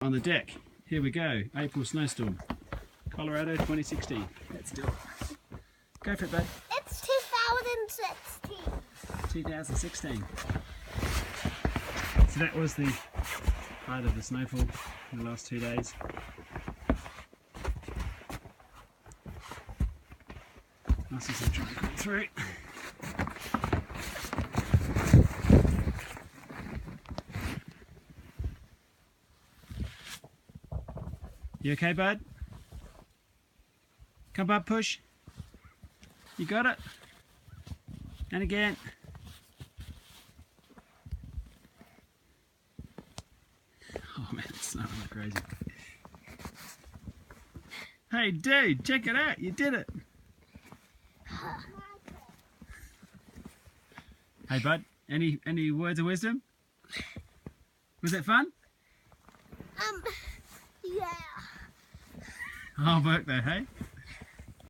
On the deck, here we go, April snowstorm, Colorado 2016. Let's do it. Go for it, bud. It's 2016. 2016. So that was the height of the snowfall in the last 2 days. Nice as trying to come through. You okay, bud? Come on, push. You got it? And again. Oh man, it's snowing like crazy. Hey dude, check it out, you did it. Hey bud, any words of wisdom? Was it fun? Yeah. Hard work though, hey?